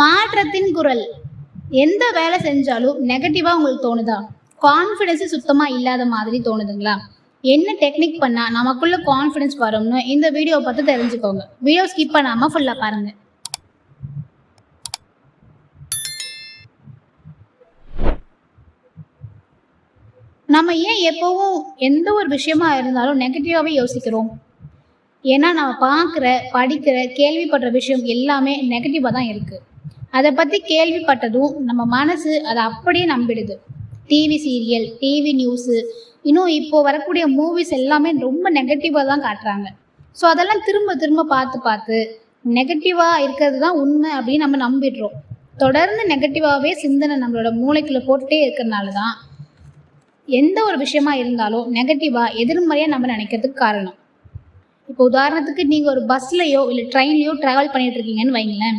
மாற்றத்தின் குரல். எந்த வேலை செஞ்சாலும் நெகட்டிவா உங்களுக்கு தோணுதா? கான்ஃபிடன்ஸ் சுத்தமா இல்லாத மாதிரி தோணுதுங்களா? என்ன டெக்னிக் பண்ணா நமக்குள்ள கான்ஃபிடன்ஸ் வரும்னு இந்த வீடியோ பார்த்து தெரிஞ்சுக்கோங்க. வீடியோ ஸ்கிப் பண்ணாம ஃபுல்லா பாருங்க. நம்ம ஏன் எப்பவும் எந்த ஒரு விஷயமா இருந்தாலும் நெகட்டிவாவே யோசிக்கிறோம்? ஏன்னா நம்ம பார்க்குற, படிக்கிற, கேள்விப்படுற விஷயம் எல்லாமே நெகட்டிவாக தான் இருக்குது. அதை பற்றி கேள்விப்பட்டதும் நம்ம மனசு அதை அப்படியே நம்பிடுது. டிவி சீரியல், டிவி நியூஸு, இன்னும் இப்போது வரக்கூடிய மூவிஸ் எல்லாமே ரொம்ப நெகட்டிவாக தான் காட்டுறாங்க. ஸோ அதெல்லாம் திரும்ப திரும்ப பார்த்து பார்த்து நெகட்டிவாக இருக்கிறது தான் உண்மை அப்படின்னு நம்ம நம்பிடுறோம். தொடர்ந்து நெகட்டிவாகவே சிந்தனை நம்மளோட மூளைக்குள்ளே போட்டுகிட்டே இருக்கிறனால தான் எந்த ஒரு விஷயமா இருந்தாலும் நெகட்டிவாக எதிர்மறையாக நம்ம நினைக்கிறதுக்கு காரணம். இப்போ உதாரணத்துக்கு நீங்கள் ஒரு பஸ்லையோ இல்லை ட்ரெயின்லையோ ட்ராவல் பண்ணிட்டு இருக்கீங்கன்னு வைங்களேன்.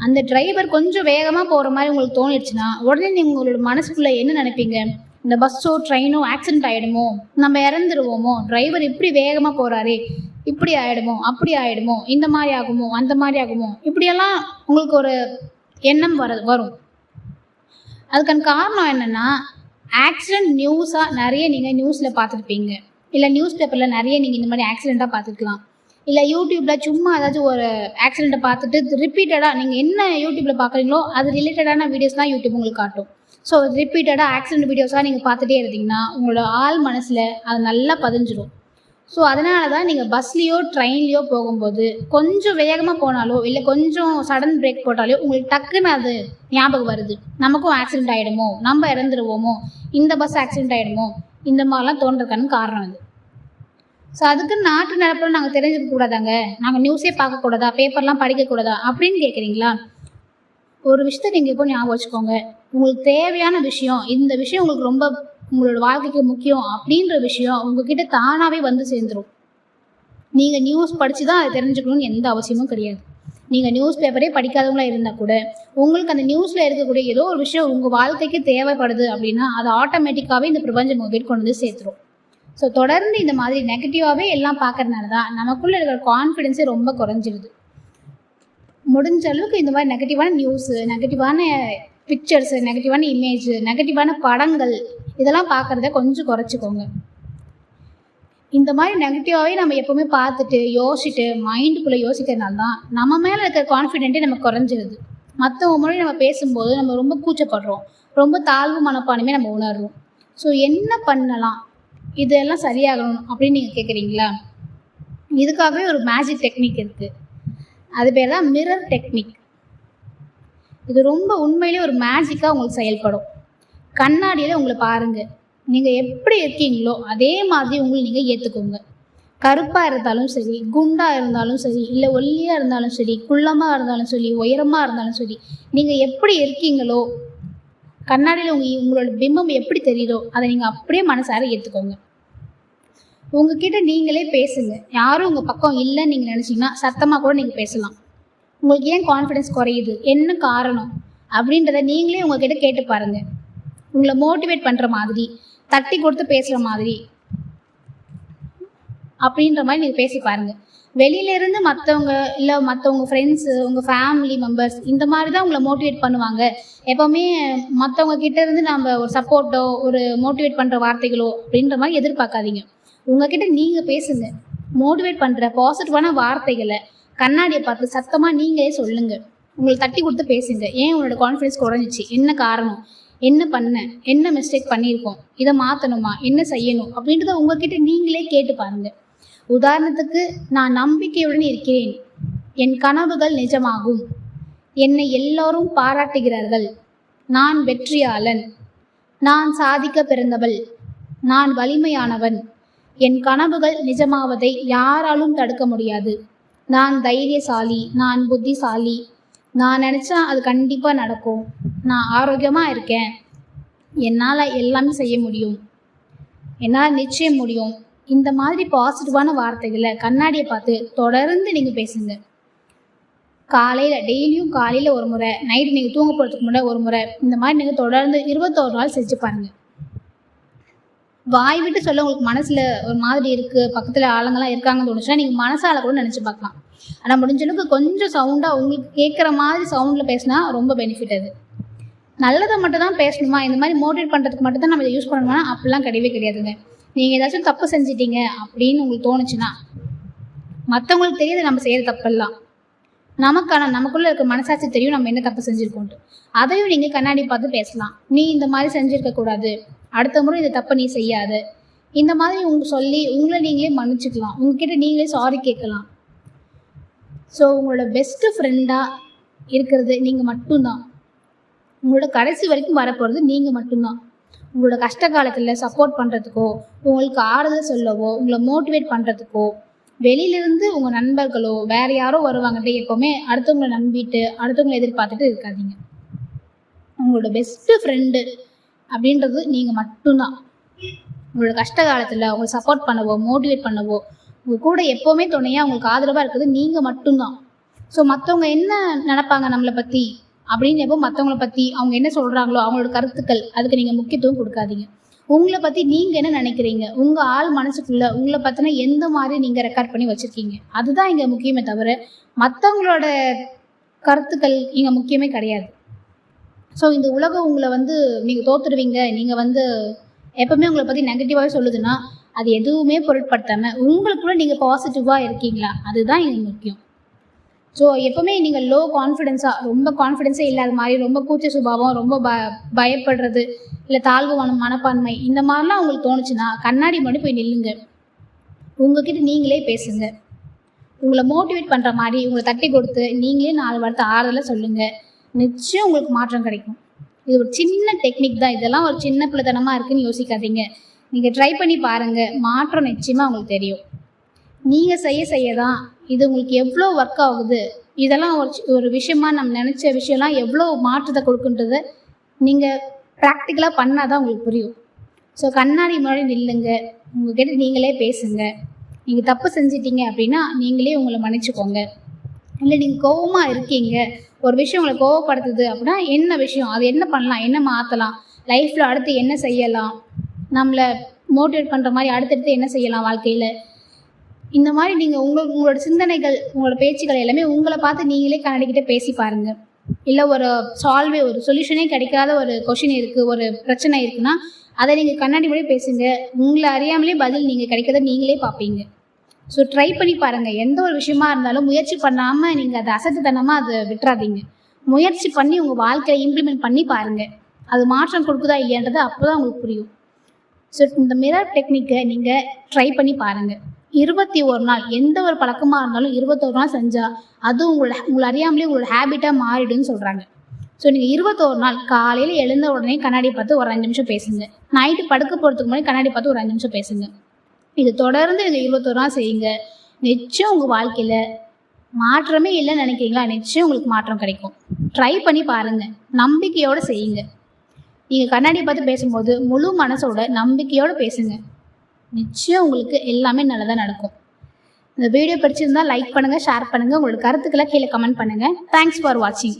அந்த டிரைவர் கொஞ்சம் வேகமாக போகிற மாதிரி உங்களுக்கு தோணிடுச்சுன்னா உடனே நீங்கள் உங்களோட மனசுக்குள்ளே என்ன நினைப்பீங்க? இந்த பஸ்ஸோ ட்ரெயினோ ஆக்சிடென்ட் ஆகிடுமோ, நம்ம இறந்துருவோமோ, டிரைவர் இப்படி வேகமாக போகிறாரே, இப்படி ஆகிடுமோ, அப்படி ஆகிடுமோ, இந்த மாதிரி ஆகுமோ, அந்த மாதிரி ஆகுமோ, இப்படியெல்லாம் உங்களுக்கு ஒரு எண்ணம் வரும். அதுக்கான காரணம் என்னென்னா, ஆக்சிடென்ட் நியூஸாக நிறைய நீங்கள் நியூஸில் பார்த்துருப்பீங்க, இல்லை நியூஸ் பேப்பரில் நிறைய நீங்கள் இந்த மாதிரி ஆக்சிடெண்ட்டாக பார்த்துக்கலாம், இல்லை யூடியூப்பில் சும்மா ஏதாச்சும் ஒரு ஆக்சிடெண்ட்டை பார்த்துட்டு ரிப்பீட்டடாக நீங்கள் என்ன யூடியூப்பில் பார்க்குறீங்களோ அது ரிலேட்டடான வீடியோஸ் தான் யூடியூப் உங்களுக்கு காட்டும். ஸோ ரிப்பீட்டடாக ஆக்சிடெண்ட் வீடியோஸாக நீங்கள் பார்த்துட்டே இருந்தீங்கன்னா உங்களோட ஆள் மனசில் அது நல்லா பதிஞ்சிடும். ஸோ அதனால தான் நீங்கள் பஸ்லேயோ ட்ரெயின்லேயோ போகும்போது கொஞ்சம் வேகமாக போனாலோ இல்லை கொஞ்சம் சடன் பிரேக் போட்டாலோ உங்களுக்கு டக்குன்னு அது ஞாபகம் வருது, நமக்கும் ஆக்சிடெண்ட் ஆகிடுமோ, நம்ம இறந்துருவோமோ, இந்த பஸ் ஆக்சிடெண்ட் ஆகிடுமோ, இந்த மாதிரிலாம் தோன்றதுக்கான காரணம் அது. ஸோ அதுக்கு நாட்டு நடப்பில் நாங்கள் தெரிஞ்சுக்க கூடாதாங்க, நாங்கள் நியூஸே பார்க்கக்கூடாதா, பேப்பர்லாம் படிக்கக்கூடாதா அப்படின்னு கேட்குறீங்களா? ஒரு விஷயத்த நீங்கள் இப்போ ஞாபகம் வச்சுக்கோங்க. உங்களுக்கு தேவையான விஷயம், இந்த விஷயம் உங்களுக்கு ரொம்ப உங்களோட வாழ்க்கைக்கு முக்கியம் அப்படின்ற விஷயம் உங்ககிட்ட தானாகவே வந்து சேர்ந்துடும். நீங்கள் நியூஸ் படித்து தான் அதை தெரிஞ்சுக்கணும்னு எந்த அவசியமும் கிடையாது. நீங்கள் நியூஸ் பேப்பரே படிக்காதவங்களா இருந்தால் கூட உங்களுக்கு அந்த நியூஸில் இருக்கக்கூடிய ஏதோ ஒரு விஷயம் உங்கள் வாழ்க்கைக்கு தேவைப்படுது அப்படின்னா அது ஆட்டோமேட்டிக்காகவே இந்த பிரபஞ்சம் உங்ககிட்ட கொண்டு வந்து சேர்த்துரும். ஸோ தொடர்ந்து இந்த மாதிரி நெகட்டிவாகவே எல்லாம் பார்க்கறதுனால தான் நமக்குள்ளே இருக்கிற கான்ஃபிடென்ஸே ரொம்ப குறைஞ்சிடுது. முடிஞ்ச அளவுக்கு இந்த மாதிரி நெகட்டிவான நியூஸு, நெகட்டிவான பிக்சர்ஸு, நெகட்டிவான இமேஜ், நெகட்டிவான படங்கள் இதெல்லாம் பார்க்குறத கொஞ்சம் குறைச்சிக்கோங்க. இந்த மாதிரி நெகட்டிவாகவே நம்ம எப்போவுமே பார்த்துட்டு யோசிச்சுட்டு மைண்டுக்குள்ளே யோசிக்கிறதுனால தான் நம்ம மேலே இருக்கிற கான்ஃபிடென்ட்டே நமக்கு குறைஞ்சிருது. மற்றவங்க மொழி நம்ம பேசும்போது நம்ம ரொம்ப கூச்சப்படுறோம், ரொம்ப தாழ்வு மனப்பான்மையை நம்ம உணர்றோம். ஸோ என்ன பண்ணலாம் இதெல்லாம் சரியாகணும் அப்படின்னு நீங்கள் கேட்குறீங்களா? இதுக்காகவே ஒரு மேஜிக் டெக்னிக் இருக்குது. அது பேர் தான் மிரர் டெக்னிக். இது ரொம்ப உண்மையிலே ஒரு மேஜிக்காக உங்களுக்கு செயல்படும். கண்ணாடியில் உங்களை பாருங்கள், நீங்கள் எப்படி இருக்கீங்களோ அதே மாதிரி உங்களை நீங்கள் ஏற்றுக்கோங்க. கருப்பாக இருந்தாலும் சரி, குண்டாக இருந்தாலும் சரி, இல்லை ஒல்லியாக இருந்தாலும் சரி, குள்ளமாக இருந்தாலும் சரி, உயரமாக இருந்தாலும் சரி, நீங்கள் எப்படி இருக்கீங்களோ கண்ணாடியில் உங்களோட பிம்பம் எப்படி தெரியுதோ அதை நீங்கள் அப்படியே மனசார ஏற்றுக்கோங்க. உங்ககிட்ட நீங்களே பேசுங்க. யாரும் உங்கள் பக்கம் இல்லைன்னு நீங்கள் நினச்சிங்கன்னா சத்தமாக கூட நீங்கள் பேசலாம். உங்களுக்கு ஏன் கான்ஃபிடென்ஸ் குறையுது, என்ன காரணம் அப்படின்றத நீங்களே உங்ககிட்ட கேட்டு பாருங்கள். உங்களை மோட்டிவேட் பண்ணுற மாதிரி, தட்டி கொடுத்து பேசுகிற மாதிரி அப்படின்ற மாதிரி நீங்கள் பேசி பாருங்கள். வெளியிலேருந்து மற்றவங்க இல்லை மற்றவங்க ஃப்ரெண்ட்ஸு, உங்கள் ஃபேமிலி மெம்பர்ஸ் இந்த மாதிரி தான் உங்களை மோட்டிவேட் பண்ணுவாங்க. எப்போவுமே மற்றவங்க கிட்டேருந்து நம்ம ஒரு சப்போர்ட்டோ ஒரு மோட்டிவேட் பண்ணுற வார்த்தைகளோ அப்படின்ற மாதிரி எதிர்பார்க்காதீங்க. உங்ககிட்ட நீங்கள் பேசுங்க. மோட்டிவேட் பண்ணுற பாசிட்டிவான வார்த்தைகளை கண்ணாடியை பார்த்து சத்தமாக நீங்களே சொல்லுங்கள். உங்களை தட்டி கொடுத்து பேசுங்க. ஏன் உங்களோட கான்ஃபிடன்ஸ் குறைஞ்சிச்சு, என்ன காரணம், என்ன பண்ண, என்ன மிஸ்டேக் பண்ணியிருக்கோம், இதை மாற்றணுமா, என்ன செய்யணும் அப்படின்றத உங்ககிட்ட நீங்களே கேட்டு பாருங்கள். உதாரணத்துக்கு, நான் நம்பிக்கையுடன் இருக்கிறேன், என் கனவுகள் நிஜமாகும், என்னை எல்லோரும் பாராட்டுகிறார்கள், நான் வெற்றியாளன், நான் சாதிக்க பிறந்தவள், நான் வலிமையானவன், என் கனவுகள் நிஜமாவதை யாராலும் தடுக்க முடியாது, நான் தைரியசாலி, நான் புத்திசாலி, நான் நினச்சா அது கண்டிப்பாக நடக்கும், நான் ஆரோக்கியமாக இருக்கேன், என்னால் எல்லாமே செய்ய முடியும், என்னால் நிச்சயம் முடியும். இந்த மாதிரி பாசிட்டிவான வார்த்தைகளை கண்ணாடியை பார்த்து தொடர்ந்து நீங்கள் பேசுங்க. டெய்லியும் காலையில் ஒரு முறை, நைட்டு நீங்கள் தூங்க போகிறதுக்கு முன்னாடி ஒரு முறை, இந்த மாதிரி நீங்கள் தொடர்ந்து 21 நாள் செஞ்சு பாருங்கள். வாய் விட்டு சொல்ல உங்களுக்கு மனசில் ஒரு மாதிரி இருக்குது, பக்கத்தில் ஆளுங்கள்லாம் இருக்காங்கன்னு தோணுச்சுன்னா நீங்கள் மனசால் கூட நினச்சி பார்க்கலாம். ஆனால் முடிஞ்ச அளவுக்கு கொஞ்சம் சவுண்டாக உங்களுக்கு கேட்குற மாதிரி சவுண்டில் பேசினா ரொம்ப பெனிஃபிட். அது நல்லதை மட்டும் தான் பேசணுமா, இந்த மாதிரி மோட்டிவேட் பண்ணுறதுக்கு மட்டும் தான் நம்ம இதை யூஸ் பண்ணணும்னா அப்படிலாம் கிடையவே கிடையாதுங்க. நீங்கள் ஏதாச்சும் தப்பு செஞ்சிட்டீங்க அப்படின்னு உங்களுக்கு தோணுச்சுன்னா, மற்றவங்களுக்கு தெரியாது நம்ம செய்கிற தப்பெல்லாம். நமக்குள்ளே இருக்க மனசாட்சி தெரியும் நம்ம என்ன தப்பு செஞ்சுருக்கோன்ட்டு. அதையும் நீங்கள் கண்ணாடி பார்த்து பேசலாம். நீ இந்த மாதிரி செஞ்சுருக்கக்கூடாது, அடுத்த முறை இந்த தப்பை நீ செய்யாத, இந்த மாதிரி சொல்லி உங்களை நீங்களே மன்னிச்சுக்கலாம். உங்ககிட்ட நீங்களே சாரி கேட்கலாம். ஸோ உங்களோட பெஸ்ட்டு ஃப்ரெண்டாக இருக்கிறது நீங்கள் மட்டும்தான். உங்களோட கடைசி வரைக்கும் வரப்போகிறது நீங்கள் மட்டும்தான். உங்களோட கஷ்ட காலத்தில் சப்போர்ட் பண்ணுறதுக்கோ, உங்களுக்கு ஆறுதல் சொல்லவோ, உங்களை மோட்டிவேட் பண்ணுறதுக்கோ வெளியிலேருந்து உங்கள் நண்பர்களோ வேறு யாரோ வருவாங்கட்டு எப்போவுமே அடுத்தவங்களை நம்பிட்டு அடுத்தவங்களை எதிர்பார்த்துட்டு இருக்காதீங்க. உங்களோட பெஸ்ட்டு ஃப்ரெண்டு அப்படின்றது நீங்கள் மட்டும்தான். உங்களோட கஷ்ட காலத்தில் உங்களை சப்போர்ட் பண்ணவோ மோட்டிவேட் பண்ணவோ உங்கள் கூட எப்போவுமே துணையாக உங்களுக்கு ஆதரவாக இருக்குது நீங்கள் மட்டும்தான். ஸோ மற்றவங்க என்ன நினைப்பாங்க நம்மளை பற்றி அப்படின்னு எப்போ மற்றவங்கள பற்றி அவங்க என்ன சொல்கிறாங்களோ அவங்களோட கருத்துக்கள் அதுக்கு நீங்கள் முக்கியத்துவம் கொடுக்காதீங்க. உங்களை பற்றி நீங்கள் என்ன நினைக்கிறீங்க, உங்கள் ஆள் மனசுக்குள்ளே உங்களை பற்றின எந்த மாதிரி நீங்கள் ரெக்கார்ட் பண்ணி வச்சுருக்கீங்க, அதுதான் இங்கே முக்கியமே தவிர மற்றவங்களோட கருத்துக்கள் இங்கே முக்கியமே கிடையாது. ஸோ இந்த உலகம் உங்களை நீங்கள் தோற்றுடுவீங்க, நீங்கள் எப்போவுமே உங்களை பற்றி நெகட்டிவாகவே சொல்லுதுன்னா அது எதுவுமே பொருட்படுத்தாமல் உங்களுக்குள்ள நீங்கள் பாசிட்டிவாக இருக்கீங்களா, அதுதான் இங்கே முக்கியம். ஸோ எப்போவுமே நீங்கள் லோ கான்ஃபிடென்ஸாக ரொம்ப கான்ஃபிடென்ஸே இல்லாத மாதிரி ரொம்ப கூச்ச சுபாவம் ரொம்ப பயப்படுறது இல்லை தாழ்வு மனப்பான்மை இந்த மாதிரிலாம் உங்களுக்கு தோணுச்சுன்னா கண்ணாடி மட்டும் போய் நில்லுங்க. உங்ககிட்ட நீங்களே பேசுங்க. உங்களை மோட்டிவேட் பண்ணுற மாதிரி உங்களை தட்டி கொடுத்து நீங்களே 4 வார்த்தை ஆறுதலாக சொல்லுங்கள். நிச்சயம் உங்களுக்கு மாற்றம் கிடைக்கும். இது ஒரு சின்ன டெக்னிக் தான். இதெல்லாம் ஒரு சின்ன பிள்ளைத்தனமாக இருக்குதுன்னு யோசிக்காதீங்க. நீங்கள் ட்ரை பண்ணி பாருங்கள், மாற்றம் நிச்சயமாக உங்களுக்கு தெரியும். நீங்கள் செய்ய தான் இது உங்களுக்கு எவ்வளோ ஒர்க் ஆகுது, இதெல்லாம் ஒரு விஷயமாக நம்ம நினச்ச விஷயம்லாம் எவ்வளோ மாற்றத்தை கொடுக்குன்றத நீங்கள் ப்ராக்டிக்கலாக பண்ணால் தான் உங்களுக்கு புரியும். ஸோ கண்ணாடி முன்னாடி நில்லுங்க, உங்கள்கிட்ட நீங்களே பேசுங்க. நீங்கள் தப்பு செஞ்சிட்டீங்க அப்படின்னா நீங்களே உங்களை மன்னிச்சுக்கோங்க. இல்லை நீங்கள் கோவமாக இருக்கீங்க, ஒரு விஷயம் உங்களை கோவப்படுத்துது அப்படின்னா என்ன விஷயம், அது என்ன பண்ணலாம், என்ன மாற்றலாம், லைஃப்பில் அடுத்து என்ன செய்யலாம், நம்மளை மோட்டிவேட் பண்ணுற மாதிரி அடுத்தடுத்து என்ன செய்யலாம் வாழ்க்கையில், இந்த மாதிரி நீங்கள் உங்களோட சிந்தனைகள் உங்களோட பேச்சுக்கள் எல்லாமே உங்களை பார்த்து நீங்களே கண்ணாடிக்கிட்ட பேசி பாருங்கள். இல்லை ஒரு சொல்யூஷனே கிடைக்காத ஒரு கொஷின் இருக்குது, ஒரு பிரச்சனை இருக்குன்னா அதை நீங்கள் கண்ணாடி முன்னாடி பேசுங்க. உங்களை அறியாமலே பதில் நீங்கள் கிடைக்கிறத நீங்களே பார்ப்பீங்க. ஸோ ட்ரை பண்ணி பாருங்கள். எந்த ஒரு விஷயமா இருந்தாலும் முயற்சி பண்ணாமல் நீங்கள் அதை அசட்டுத்தனமாக அதை விட்டுறாதீங்க. முயற்சி பண்ணி உங்கள் வாழ்க்கையை இம்ப்ளிமெண்ட் பண்ணி பாருங்கள். அது மாற்றம் கொடுக்குதா இல்லையான்றது அப்போ தான் உங்களுக்கு புரியும். ஸோ இந்த மிரர் டெக்னிக்கை நீங்கள் ட்ரை பண்ணி பாருங்கள். 21 நாள் எந்த ஒரு பழக்கமாக இருந்தாலும் 21 நாள் செஞ்சால் அது உங்களை அறியாமலே உங்களோட ஹேபிட்டாக மாறிடுன்னு சொல்கிறாங்க. ஸோ நீங்கள் 21 நாள் காலையில் எழுந்த உடனே கண்ணாடி பார்த்து ஒரு 5 நிமிஷம் பேசுங்க. நைட்டு படுக்க போகிறதுக்கு முன்னாடி கண்ணாடி பார்த்து ஒரு 5 நிமிஷம் பேசுங்க. இது தொடர்ந்து நீங்கள் 21 நாள் செய்யுங்க. நிச்சயம் உங்கள் வாழ்க்கையில் மாற்றமே இல்லைன்னு நினைக்கிறீங்களா, நிச்சயம் உங்களுக்கு மாற்றம் கிடைக்கும். ட்ரை பண்ணி பாருங்கள், நம்பிக்கையோடு செய்யுங்க. நீங்கள் கண்ணாடி பார்த்து பேசும்போது முழு மனசோட நம்பிக்கையோடு பேசுங்க. நிச்சயம் உங்களுக்கு எல்லாமே நல்லதாக நடக்கும். இந்த வீடியோ பிடிச்சிருந்தால் லைக் பண்ணுங்கள், ஷேர் பண்ணுங்கள், உங்களோட கருத்துக்களை கீழே கமெண்ட் பண்ணுங்கள். தேங்க்ஸ் ஃபார் வாட்சிங்.